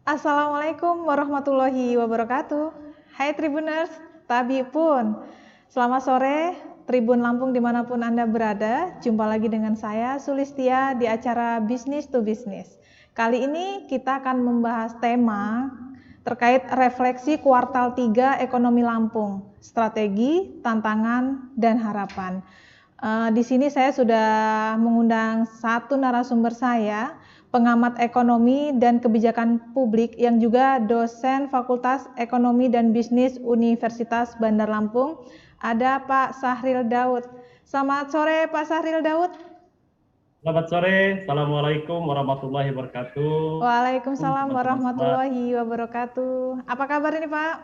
Assalamualaikum warahmatullahi wabarakatuh. Hai Tribuners, Tabi pun. Selamat sore, Tribun Lampung dimanapun Anda berada. Jumpa lagi dengan saya, Sulistia, di acara Business to Business. Kali ini kita akan membahas tema terkait refleksi kuartal 3 ekonomi Lampung, strategi, tantangan, dan harapan. Di sini saya sudah mengundang satu narasumber saya, pengamat ekonomi dan kebijakan publik yang juga dosen Fakultas Ekonomi dan Bisnis Universitas Bandar Lampung, ada Pak Sahril Daud. Selamat sore Pak Sahril Daud. Selamat sore, Assalamualaikum warahmatullahi wabarakatuh. Waalaikumsalam Teman-teman semua. warahmatullahi wabarakatuh. Apa kabar ini Pak?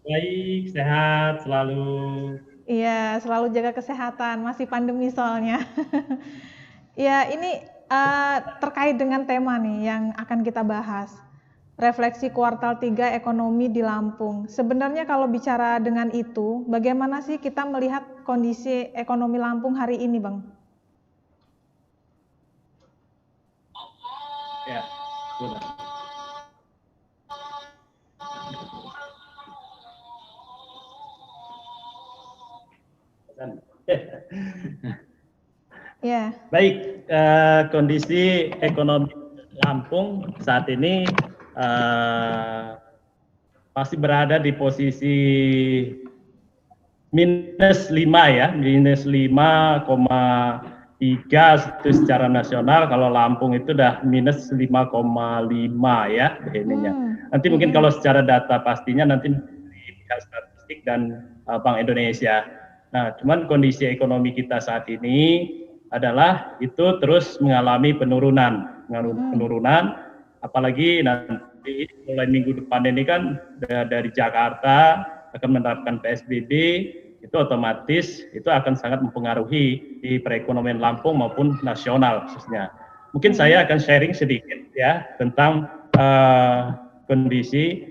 Baik, sehat selalu. Iya, selalu jaga kesehatan, masih pandemi soalnya. Ya, ini terkait dengan tema nih yang akan kita bahas. Refleksi kuartal 3 ekonomi di Lampung. Sebenarnya kalau bicara dengan itu, bagaimana sih kita melihat kondisi ekonomi Lampung hari ini, Bang? Ya, sudah. Ya. Baik, kondisi ekonomi Lampung saat ini masih berada di posisi minus 5 ya, minus 5,3 itu secara nasional. Kalau Lampung itu udah minus 5,5 ya ininya. Nanti mungkin kalau secara data pastinya nanti dari pihak statistik dan Bank Indonesia. Nah, cuman kondisi ekonomi kita saat ini adalah itu terus mengalami penurunan, apalagi nanti mulai minggu depan ini kan dari Jakarta akan menerapkan PSBB, itu otomatis itu akan sangat mempengaruhi di perekonomian Lampung maupun nasional khususnya. Mungkin saya akan sharing sedikit ya tentang kondisi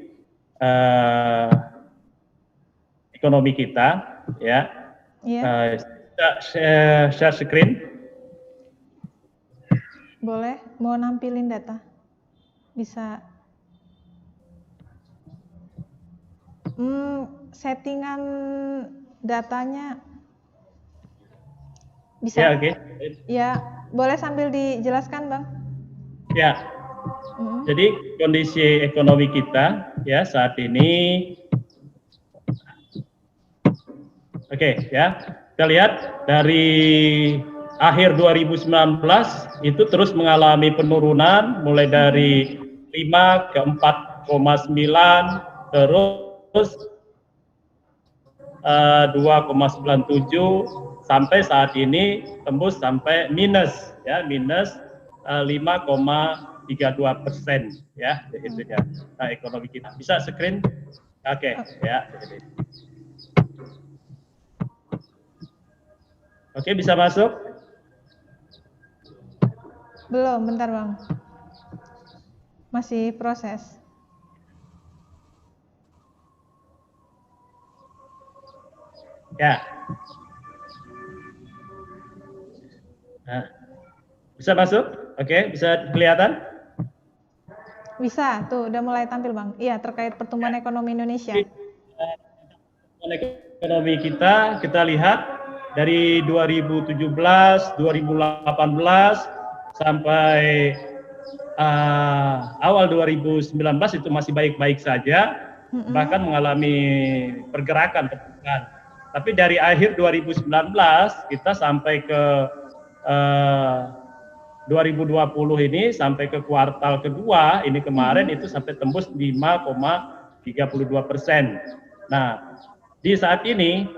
ekonomi kita ya. Share screen. Boleh, mau nampilin data? Bisa. Settingan datanya bisa. Ya, oke. Ya, boleh sambil dijelaskan, Bang? Ya. Jadi kondisi ekonomi kita ya saat ini, oke ya, kita lihat dari akhir 2019 itu terus mengalami penurunan mulai dari 5 ke 4,9 terus 2,97 sampai saat ini tembus sampai minus ya, minus 5,32% ya, itu ya. Nah, ekonomi kita bisa screen, oke ya. Oke, bisa masuk? Belum, bentar Bang. Masih proses. Ya. Nah, bisa masuk? Oke, bisa kelihatan? Bisa, tuh udah mulai tampil Bang. Iya, terkait pertumbuhan ekonomi Indonesia. Ekonomi kita lihat dari 2017, 2018 sampai awal 2019 itu masih baik-baik saja, bahkan mengalami pergerakan. Tapi dari akhir 2019 kita sampai ke 2020 ini sampai ke kuartal kedua ini kemarin itu sampai tembus 5,32%. Nah, di saat ini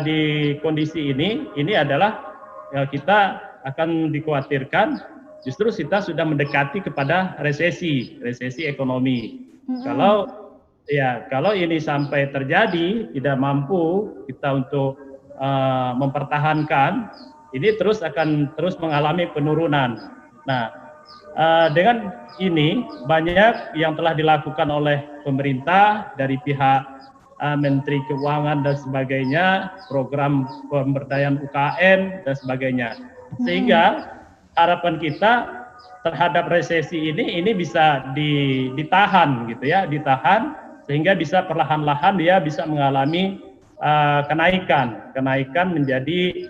di kondisi ini adalah kita akan dikhawatirkan justru kita sudah mendekati kepada resesi ekonomi. Kalau ini sampai terjadi, tidak mampu kita untuk mempertahankan, ini akan terus mengalami penurunan. Nah, dengan ini banyak yang telah dilakukan oleh pemerintah dari pihak Menteri Keuangan dan sebagainya, program pemberdayaan UKM dan sebagainya. Sehingga harapan kita terhadap resesi ini bisa ditahan gitu ya, ditahan sehingga bisa perlahan-lahan dia bisa mengalami kenaikan menjadi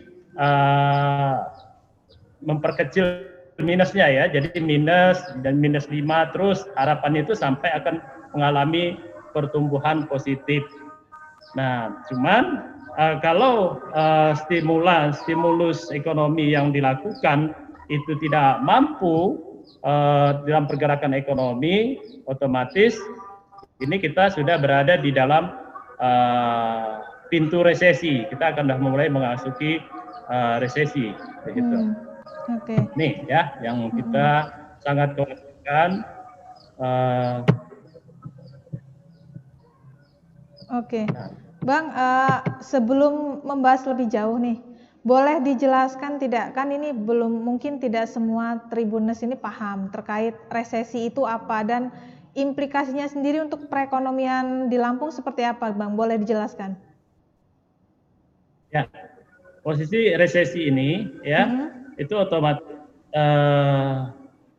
memperkecil minusnya ya, jadi minus dan minus 5, terus harapannya itu sampai akan mengalami pertumbuhan positif. Nah, cuman kalau stimulus ekonomi yang dilakukan itu tidak mampu dalam pergerakan ekonomi, otomatis ini kita sudah berada di dalam pintu resesi. Kita akan mulai memasuki resesi, begitu. Oke. Nih ya, yang kita sangat khawatirkan. Oke, Bang, sebelum membahas lebih jauh nih, boleh dijelaskan tidak? Kan ini mungkin tidak semua Tribuners ini paham terkait resesi itu apa dan implikasinya sendiri untuk perekonomian di Lampung seperti apa, Bang? Boleh dijelaskan? Ya, posisi resesi ini ya, itu otomatis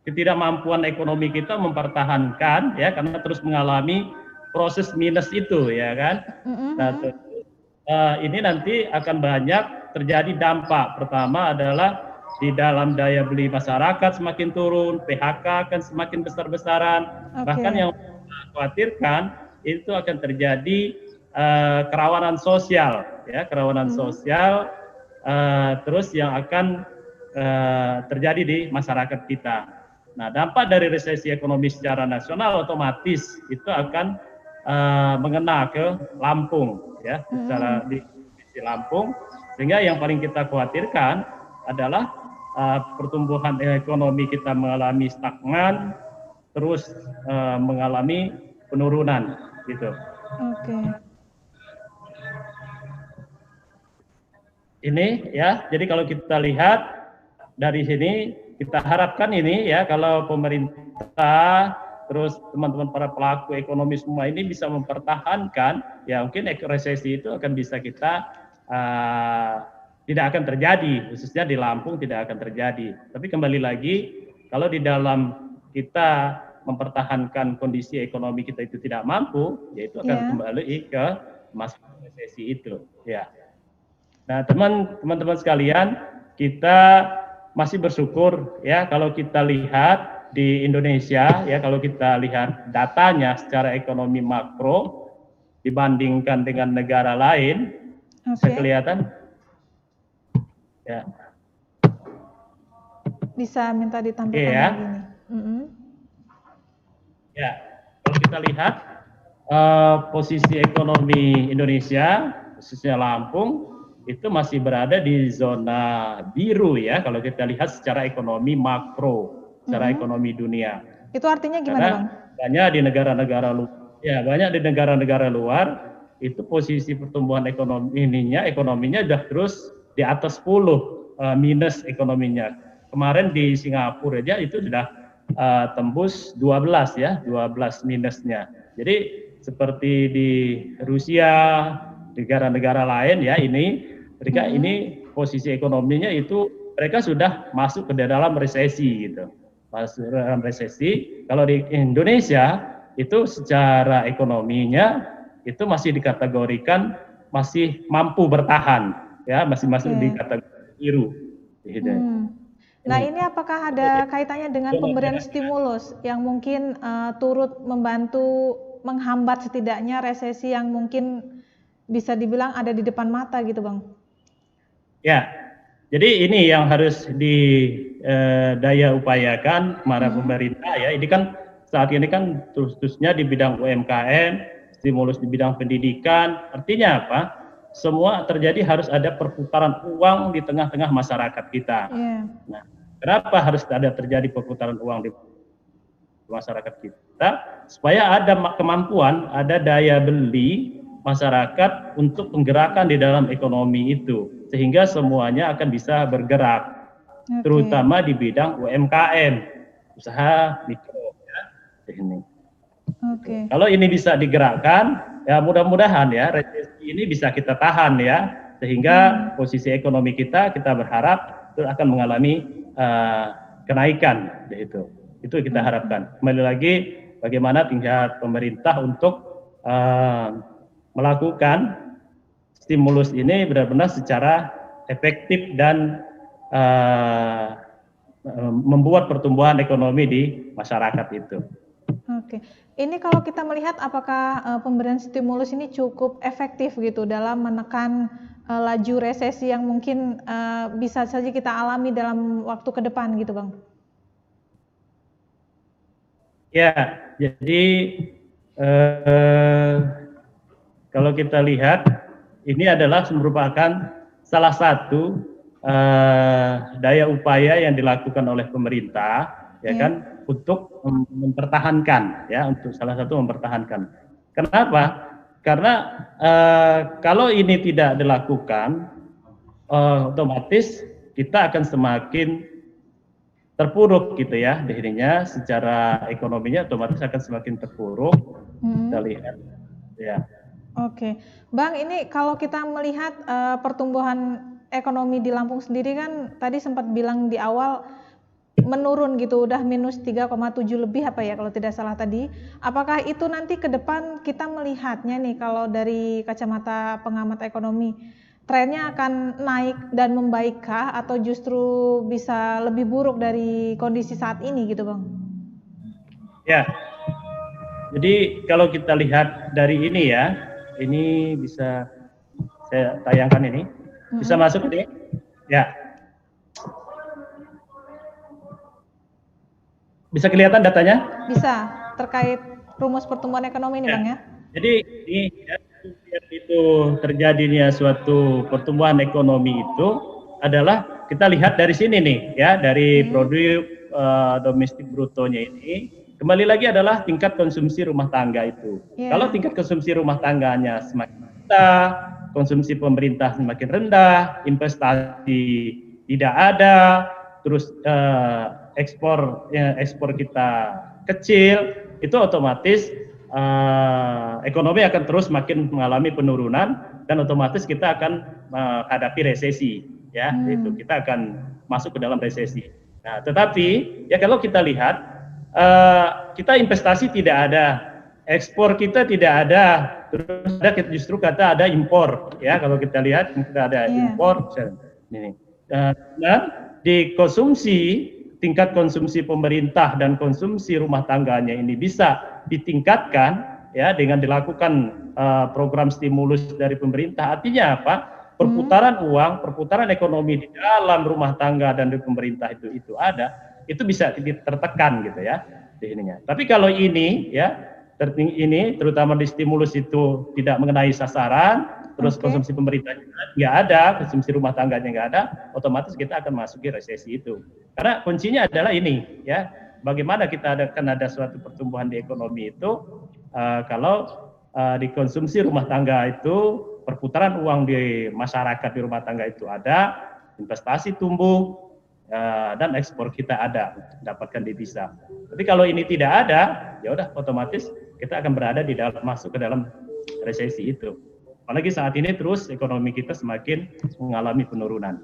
ketidakmampuan ekonomi kita mempertahankan ya, karena terus mengalami proses minus itu ya kan. Nah, ini nanti akan banyak terjadi dampak. Pertama adalah di dalam daya beli masyarakat semakin turun, PHK akan semakin besar-besaran. Bahkan yang khawatirkan itu akan terjadi kerawanan sosial ya, kerawanan sosial terus yang akan terjadi di masyarakat kita. Nah, dampak dari resesi ekonomi secara nasional otomatis itu akan mengena ke Lampung ya, secara di Lampung, sehingga yang paling kita khawatirkan adalah pertumbuhan ekonomi kita mengalami stagnan, terus mengalami penurunan gitu. Oke. Ini ya, jadi kalau kita lihat dari sini, kita harapkan ini ya, kalau pemerintah terus teman-teman para pelaku ekonomi semua ini bisa mempertahankan, ya mungkin resesi itu akan bisa kita tidak akan terjadi, khususnya di Lampung tidak akan terjadi. Tapi kembali lagi, kalau di dalam kita mempertahankan kondisi ekonomi kita itu tidak mampu, yaitu akan kembali ke masalah resesi itu. Ya. Nah, teman-teman sekalian, kita masih bersyukur ya kalau kita lihat di Indonesia ya, kalau kita lihat datanya secara ekonomi makro dibandingkan dengan negara lain, bisa kelihatan ya. Bisa minta ditampilkan ya. lagi nih. Ya, kalau kita lihat posisi ekonomi Indonesia, khususnya Lampung, itu masih berada di zona biru ya, kalau kita lihat secara ekonomi makro, secara ekonomi dunia. Itu artinya gimana, Bang? Banyak di negara-negara luar, ya banyak di negara-negara luar itu posisi pertumbuhan ekonominya udah terus di atas 10 minus ekonominya. Kemarin di Singapura aja itu sudah tembus 12 ya, 12 minusnya. Jadi seperti di Rusia, negara-negara lain ya, mereka ini posisi ekonominya itu mereka sudah masuk ke dalam resesi gitu. Masuk dalam resesi. Kalau di Indonesia itu secara ekonominya itu masih dikategorikan masih mampu bertahan ya, masih masuk di kategori biru gitu. Nah, ini apakah ada kaitannya dengan pemberian stimulus yang mungkin turut membantu menghambat setidaknya resesi yang mungkin bisa dibilang ada di depan mata gitu, Bang? Ya, jadi ini yang harus didaya upayakan para pemerintah ya. Ini kan saat ini kan khususnya di bidang UMKM, stimulus di bidang pendidikan. Artinya apa? Semua terjadi harus ada perputaran uang di tengah-tengah masyarakat kita. Nah, kenapa harus terjadi perputaran uang di masyarakat kita? Supaya ada kemampuan, ada daya beli masyarakat untuk menggerakkan di dalam ekonomi itu, sehingga semuanya akan bisa bergerak, terutama di bidang UMKM, usaha mikro ya. Kalau ini bisa digerakkan, ya mudah-mudahan ya resesi ini bisa kita tahan ya, sehingga posisi ekonomi kita berharap itu akan mengalami kenaikan itu kita harapkan. Kembali lagi bagaimana tingkat pemerintah untuk melakukan stimulus ini benar-benar secara efektif dan membuat pertumbuhan ekonomi di masyarakat itu. Oke, ini kalau kita melihat apakah pemberian stimulus ini cukup efektif gitu dalam menekan laju resesi yang mungkin bisa saja kita alami dalam waktu ke depan gitu, Bang? Ya, jadi kalau kita lihat ini adalah merupakan salah satu daya upaya yang dilakukan oleh pemerintah, ya kan, untuk mempertahankan, ya, untuk salah satu mempertahankan. Kenapa? Karena kalau ini tidak dilakukan, otomatis kita akan semakin terpuruk gitu ya, dirinya secara ekonominya otomatis akan semakin terpuruk. Kita lihat, ya. Oke, Bang, ini kalau kita melihat pertumbuhan ekonomi di Lampung sendiri kan tadi sempat bilang di awal menurun gitu, udah minus 3,7 lebih apa ya kalau tidak salah tadi. Apakah itu nanti ke depan kita melihatnya nih kalau dari kacamata pengamat ekonomi, trennya akan naik dan membaikkah atau justru bisa lebih buruk dari kondisi saat ini gitu, Bang? Ya, jadi kalau kita lihat dari ini ya, ini bisa saya tayangkan ini, bisa masuk ini? Ya. Bisa kelihatan datanya? Bisa, terkait rumus pertumbuhan ekonomi ini, Bang ya? Jadi ini ya, itu terjadinya suatu pertumbuhan ekonomi itu adalah kita lihat dari sini nih ya, dari produk domestik brutonya ini kembali lagi adalah tingkat konsumsi rumah tangga itu. Kalau tingkat konsumsi rumah tangganya semakin rendah, konsumsi pemerintah semakin rendah, investasi tidak ada, terus ekspor kita kecil, itu otomatis ekonomi akan terus makin mengalami penurunan dan otomatis kita akan menghadapi resesi, ya, itu kita akan masuk ke dalam resesi. Nah, tetapi ya kalau kita lihat kita investasi tidak ada, ekspor kita tidak ada, terus ada justru kata ada impor, ya kalau kita lihat kita ada impor, ini. Dan di konsumsi, tingkat konsumsi pemerintah dan konsumsi rumah tangganya ini bisa ditingkatkan ya dengan dilakukan program stimulus dari pemerintah. Artinya apa? Perputaran uang, perputaran ekonomi di dalam rumah tangga dan di pemerintah itu ada, itu bisa tertekan gitu ya di ininya. Tapi kalau ini ya ini terutama di stimulus itu tidak mengenai sasaran, terus konsumsi pemerintah nggak ada, konsumsi rumah tangganya nggak ada, otomatis kita akan masuk ke resesi itu. Karena kuncinya adalah ini ya, bagaimana kita akan ada suatu pertumbuhan di ekonomi itu kalau di konsumsi rumah tangga itu perputaran uang di masyarakat di rumah tangga itu ada, investasi tumbuh dan ekspor kita ada, dapatkan devisa. Tapi kalau ini tidak ada, ya udah otomatis kita akan berada di dalam masuk ke dalam resesi itu. Apalagi saat ini terus ekonomi kita semakin mengalami penurunan.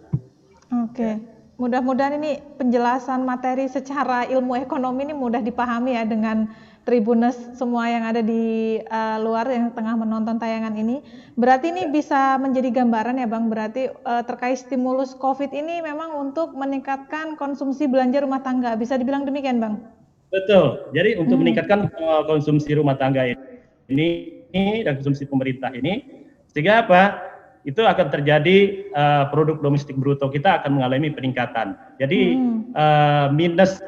Oke, mudah-mudahan ini penjelasan materi secara ilmu ekonomi ini mudah dipahami ya dengan Tribuners semua yang ada di luar yang tengah menonton tayangan ini. Berarti ini bisa menjadi gambaran ya Bang, berarti terkait stimulus COVID ini memang untuk meningkatkan konsumsi belanja rumah tangga, bisa dibilang demikian Bang? Betul, jadi untuk meningkatkan konsumsi rumah tangga ini dan konsumsi pemerintah ini, sehingga apa? Itu akan terjadi produk domestik bruto kita akan mengalami peningkatan. Jadi minus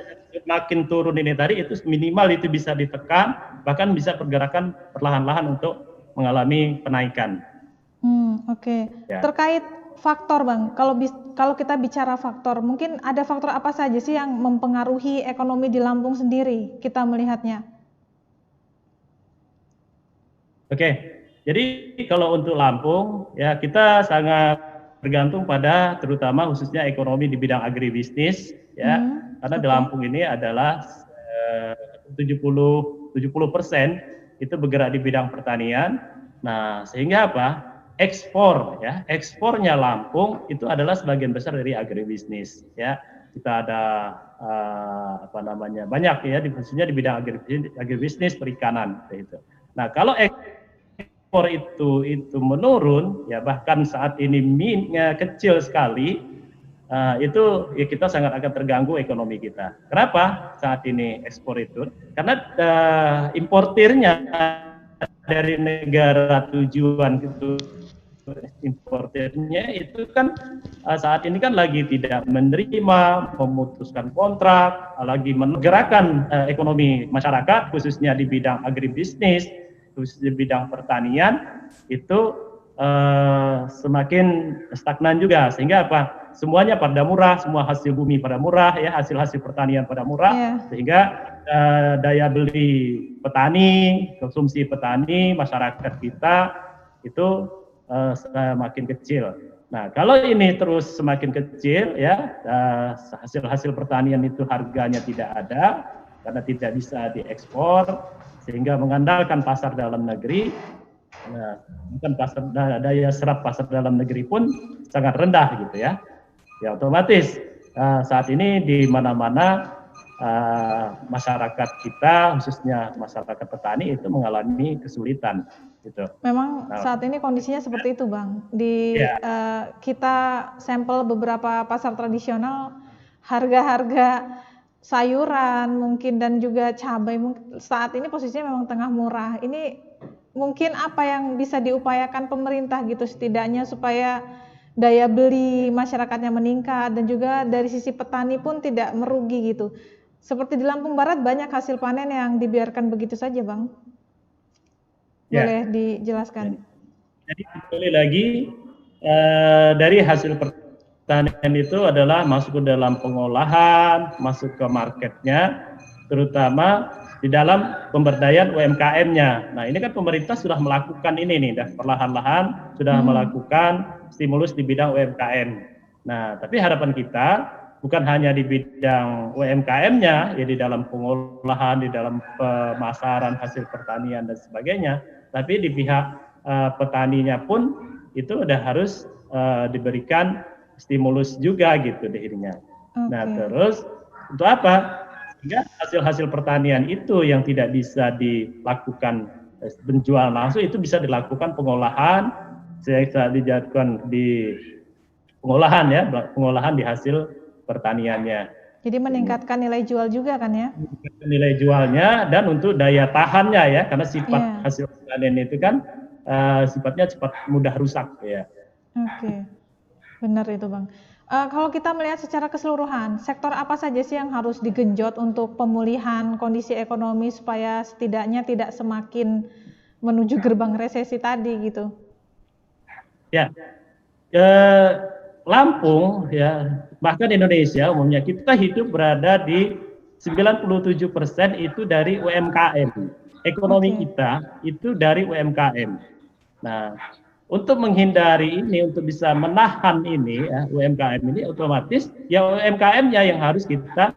makin turun ini tadi itu minimal itu bisa ditekan, bahkan bisa pergerakan perlahan-lahan untuk mengalami penaikan. Oke. Ya. Terkait faktor Bang, kalau kita bicara faktor, mungkin ada faktor apa saja sih yang mempengaruhi ekonomi di Lampung sendiri kita melihatnya? Oke. Jadi kalau untuk Lampung ya kita sangat bergantung pada terutama khususnya ekonomi di bidang agribisnis ya, karena di Lampung ini adalah 70% itu bergerak di bidang pertanian. Nah, sehingga apa? Ekspornya Lampung itu adalah sebagian besar dari agribisnis ya. kita ada banyak ya, khususnya di bidang agribisnis perikanan itu. Nah, kalau ekspor itu menurun ya, bahkan saat ini kecil sekali, itu ya kita sangat akan terganggu ekonomi kita. Kenapa saat ini ekspor itu? Karena importirnya dari negara tujuan itu, importernya itu kan saat ini kan lagi tidak menerima, memutuskan kontrak, lagi menggerakkan ekonomi masyarakat, khususnya di bidang agribisnis, khususnya di bidang pertanian, itu semakin stagnan juga. Sehingga apa? Semuanya pada murah, semua hasil bumi pada murah, ya, hasil pertanian pada murah, sehingga daya beli petani, konsumsi petani, masyarakat kita itu semakin kecil. Nah, kalau ini terus semakin kecil, ya, hasil pertanian itu harganya tidak ada karena tidak bisa diekspor, sehingga mengandalkan pasar dalam negeri. Nah, bukan daya serap pasar dalam negeri pun sangat rendah gitu ya. Ya otomatis saat ini di mana-mana masyarakat kita, khususnya masyarakat petani itu mengalami kesulitan. Gitu. Memang saat ini kondisinya seperti itu, Bang. Kita sampel beberapa pasar tradisional, harga-harga sayuran mungkin dan juga cabai saat ini posisinya memang tengah murah. Ini mungkin apa yang bisa diupayakan pemerintah gitu setidaknya supaya daya beli masyarakatnya meningkat dan juga dari sisi petani pun tidak merugi gitu. Seperti di Lampung Barat banyak hasil panen yang dibiarkan begitu saja, Bang. Boleh dijelaskan? Jadi sekali lagi dari hasil pertanian itu adalah masuk ke dalam pengolahan, masuk ke marketnya, terutama di dalam pemberdayaan UMKM-nya. Nah, ini kan pemerintah sudah melakukan ini nih, perlahan-lahan sudah melakukan stimulus di bidang UMKM. Nah, tapi harapan kita bukan hanya di bidang UMKM-nya, ya di dalam pengolahan, di dalam pemasaran hasil pertanian dan sebagainya, tapi di pihak petaninya pun itu udah harus diberikan stimulus juga gitu dirinya. Nah, terus untuk apa? Sehingga hasil-hasil pertanian itu yang tidak bisa dilakukan penjualan langsung, itu bisa dilakukan pengolahan, bisa dijadikan di pengolahan ya, pengolahan di hasil pertaniannya. Jadi meningkatkan nilai jual juga kan ya? Nilai jualnya dan untuk daya tahannya ya, karena sifat hasil panen itu kan sifatnya cepat mudah rusak ya. Oke, benar itu Bang. Kalau kita melihat secara keseluruhan, sektor apa saja sih yang harus digenjot untuk pemulihan kondisi ekonomi supaya setidaknya tidak semakin menuju gerbang resesi tadi gitu? Ya, Lampung ya, bahkan Indonesia umumnya kita hidup berada di 97% itu dari UMKM. Ekonomi kita itu dari UMKM. Nah, untuk menghindari ini, untuk bisa menahan ini ya, UMKM ini otomatis ya UMKM-nya yang harus kita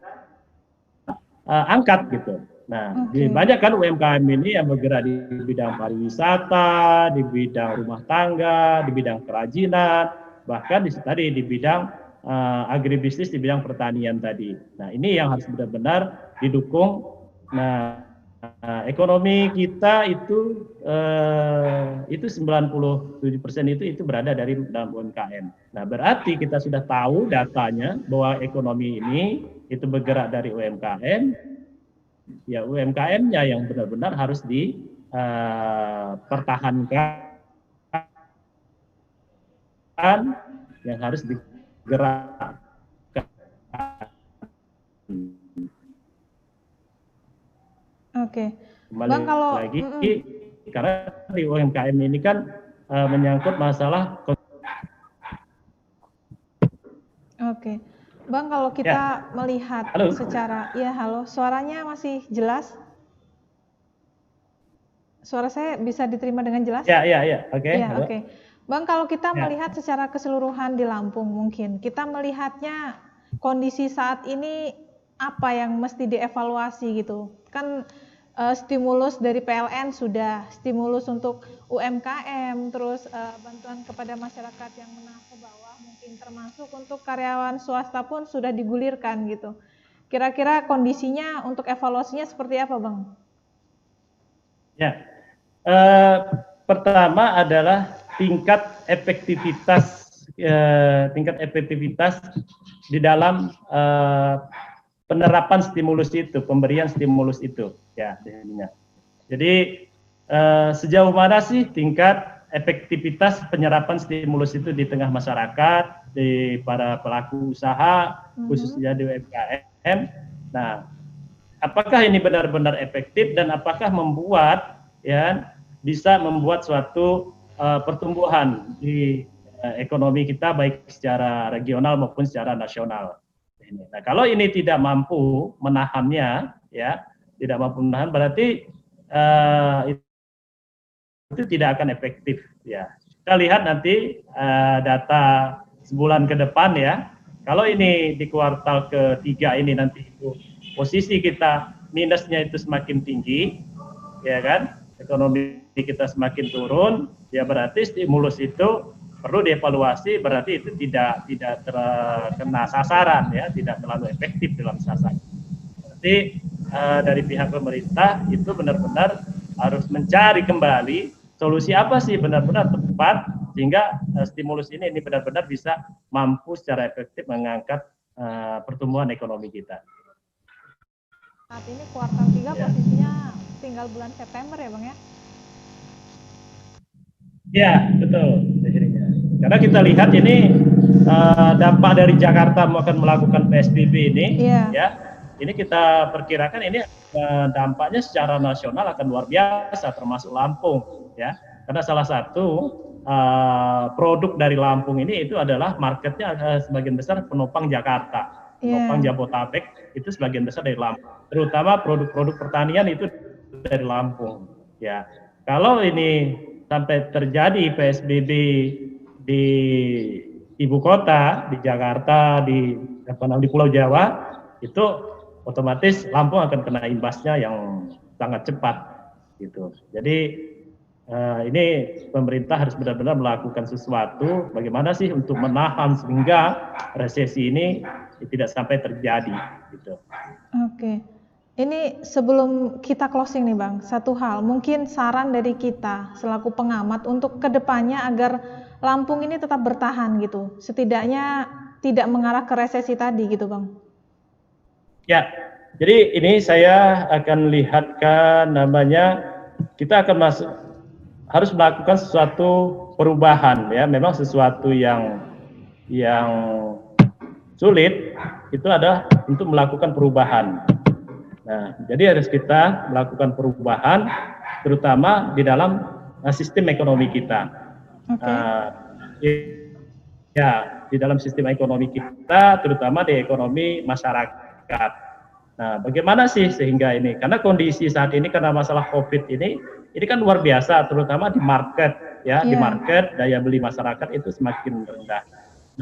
angkat gitu. Nah, banyak kan UMKM ini yang bergerak di bidang pariwisata, di bidang rumah tangga, di bidang kerajinan, bahkan di bidang agribisnis, di bidang pertanian tadi. Nah, ini yang harus benar-benar didukung. Nah, ekonomi kita itu 97% itu berada dari dalam UMKM. Nah, berarti kita sudah tahu datanya bahwa ekonomi ini itu bergerak dari UMKM. Ya, UMKM-nya yang benar-benar harus dipertahankan, yang harus digerakkan. Oke. Bang, kalau lagi karena di UMKM ini kan menyangkut masalah. Oke. Bang, kalau kita melihat secara suaranya masih jelas? Suara saya bisa diterima dengan jelas? Oke. Bang, kalau kita melihat secara keseluruhan di Lampung mungkin, kita melihatnya kondisi saat ini apa yang mesti dievaluasi gitu? Kan stimulus dari PLN sudah, stimulus untuk UMKM, terus bantuan kepada masyarakat yang menengah ke bawah mungkin termasuk untuk karyawan swasta pun sudah digulirkan gitu. Kira-kira kondisinya untuk evaluasinya seperti apa, Bang? Ya, pertama adalah tingkat efektivitas di dalam penerapan stimulus itu, pemberian stimulus itu, ya. Jadi sejauh mana sih tingkat efektivitas penyerapan stimulus itu di tengah masyarakat, di para pelaku usaha, khususnya di UMKM. Nah, apakah ini benar-benar efektif dan apakah bisa membuat suatu pertumbuhan di ekonomi kita baik secara regional maupun secara nasional. Nah, kalau ini tidak mampu menahannya, berarti itu tidak akan efektif. Ya, kita lihat nanti data sebulan ke depan ya. Kalau ini di kuartal ketiga ini nanti itu posisi kita minusnya itu semakin tinggi, ya kan? Ekonomi kita semakin turun, ya berarti stimulus itu perlu dievaluasi, berarti itu tidak terkena sasaran, ya, tidak terlalu efektif dalam sasaran. Berarti dari pihak pemerintah itu benar-benar harus mencari kembali solusi apa sih benar-benar tepat sehingga stimulus ini benar-benar bisa mampu secara efektif mengangkat pertumbuhan ekonomi kita. Saat ini kuartal 3 ya. Posisinya tinggal bulan September ya, Bang ya? Ya, betul. Karena kita lihat ini dampak dari Jakarta akan melakukan PSBB ini, ya, ini kita perkirakan ini dampaknya secara nasional akan luar biasa, termasuk Lampung, ya. Karena salah satu produk dari Lampung ini itu adalah marketnya sebagian besar penopang Jakarta, penopang Jabotabek itu sebagian besar dari Lampung. Terutama produk-produk pertanian itu dari Lampung, ya. Kalau ini sampai terjadi PSBB di ibu kota, di Jakarta, di Pulau Jawa, itu otomatis Lampung akan kena imbasnya yang sangat cepat, gitu. Jadi ini pemerintah harus benar-benar melakukan sesuatu. Bagaimana sih untuk menahan sehingga resesi ini tidak sampai terjadi, gitu. Oke. Ini sebelum kita closing nih Bang, satu hal, mungkin saran dari kita selaku pengamat untuk kedepannya agar Lampung ini tetap bertahan gitu, setidaknya tidak mengarah ke resesi tadi gitu Bang. Ya, jadi ini saya akan lihatkan kita akan harus melakukan sesuatu perubahan ya, memang sesuatu yang sulit itu adalah untuk melakukan perubahan. Nah, jadi harus kita melakukan perubahan, terutama di dalam sistem ekonomi kita. Ya, di dalam sistem ekonomi kita, terutama di ekonomi masyarakat. Nah, bagaimana sih sehingga ini? Karena kondisi saat ini karena masalah COVID ini kan luar biasa, terutama di market, ya, di market daya beli masyarakat itu semakin rendah.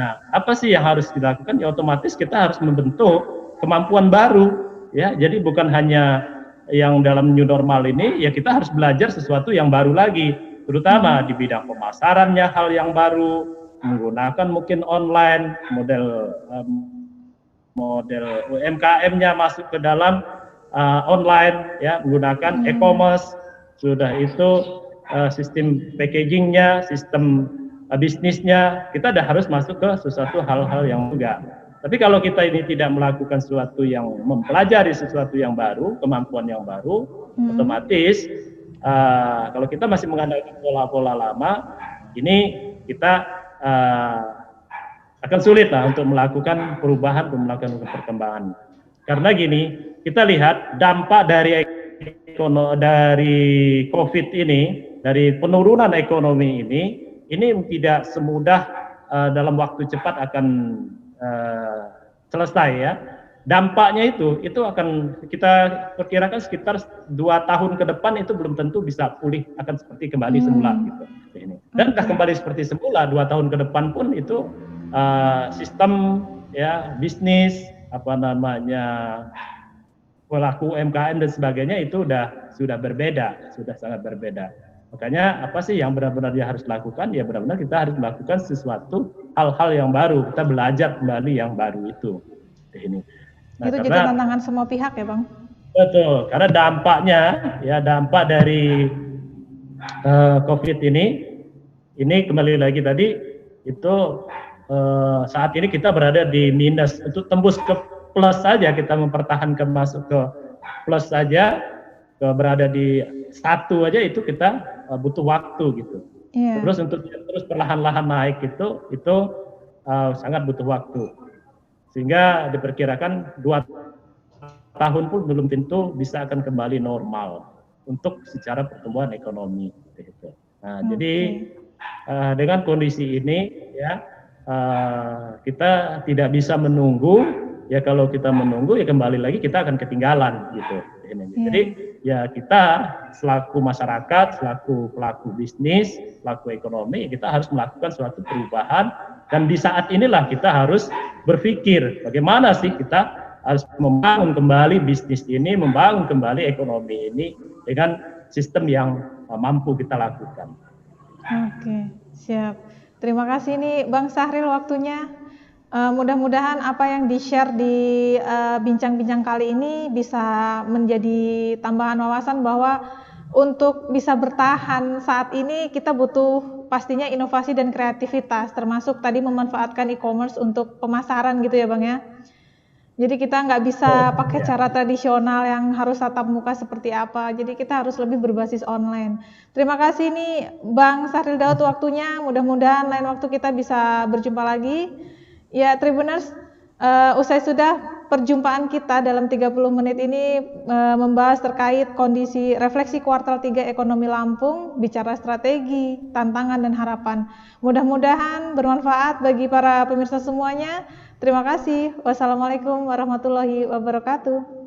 Nah, apa sih yang harus dilakukan? Ya, otomatis kita harus membentuk kemampuan baru. Ya, jadi bukan hanya yang dalam new normal ini, ya kita harus belajar sesuatu yang baru lagi, terutama di bidang pemasarannya hal yang baru, menggunakan mungkin online, model UMKM-nya masuk ke dalam online, ya, menggunakan e-commerce, sudah itu sistem packaging-nya, sistem bisnisnya, kita harus masuk ke sesuatu hal-hal yang juga. Tapi kalau kita ini tidak melakukan sesuatu yang mempelajari sesuatu yang baru, kemampuan yang baru, otomatis kalau kita masih mengandalkan pola-pola lama, ini kita akan sulit lah untuk melakukan perubahan, untuk melakukan perkembangan. Karena gini, kita lihat dampak dari COVID ini, dari penurunan ekonomi ini tidak semudah dalam waktu cepat akan selesai ya. Dampaknya itu akan kita perkirakan sekitar 2 tahun ke depan itu belum tentu bisa pulih, akan seperti kembali semula gitu. Dan kembali seperti semula 2 tahun ke depan pun itu sistem ya bisnis pelaku UMKM dan sebagainya itu sudah berbeda, sudah sangat berbeda. Makanya apa sih yang benar-benar dia harus lakukan? Ya benar-benar kita harus melakukan sesuatu hal-hal yang baru. Kita belajar kembali yang baru itu. Ini. Nah, Itu karena, juga tantangan semua pihak ya Bang? Betul, karena dampaknya, ya dampak dari COVID ini kembali lagi tadi, itu saat ini kita berada di minus. Untuk tembus ke plus saja, kita mempertahankan masuk ke plus saja, berada di 1 aja itu kita butuh waktu gitu. Yeah. Terus untuk terus perlahan-lahan naik itu sangat butuh waktu. Sehingga diperkirakan 2 tahun pun belum tentu bisa akan kembali normal untuk secara pertumbuhan ekonomi. Gitu. Nah, jadi dengan kondisi ini ya kita tidak bisa menunggu. Ya kalau kita menunggu ya kembali lagi kita akan ketinggalan gitu. Jadi ya kita selaku masyarakat, selaku pelaku bisnis, pelaku ekonomi, kita harus melakukan suatu perubahan, dan di saat inilah kita harus berpikir bagaimana sih kita harus membangun kembali bisnis ini, membangun kembali ekonomi ini dengan sistem yang mampu kita lakukan. Oke, siap. Terima kasih nih Bang Sahril waktunya. Mudah-mudahan apa yang di-share di bincang-bincang kali ini bisa menjadi tambahan wawasan bahwa untuk bisa bertahan saat ini kita butuh pastinya inovasi dan kreativitas, termasuk tadi memanfaatkan e-commerce untuk pemasaran gitu ya Bang ya. Jadi kita nggak bisa pakai cara tradisional yang harus tatap muka seperti apa. Jadi kita harus lebih berbasis online. Terima kasih nih Bang Sahril Daud waktunya. Mudah-mudahan lain waktu kita bisa berjumpa lagi. Ya Tribuners, usai sudah perjumpaan kita dalam 30 menit ini membahas terkait kondisi refleksi kuartal 3 ekonomi Lampung, bicara strategi, tantangan dan harapan. Mudah-mudahan bermanfaat bagi para pemirsa semuanya. Terima kasih. Wassalamualaikum warahmatullahi wabarakatuh.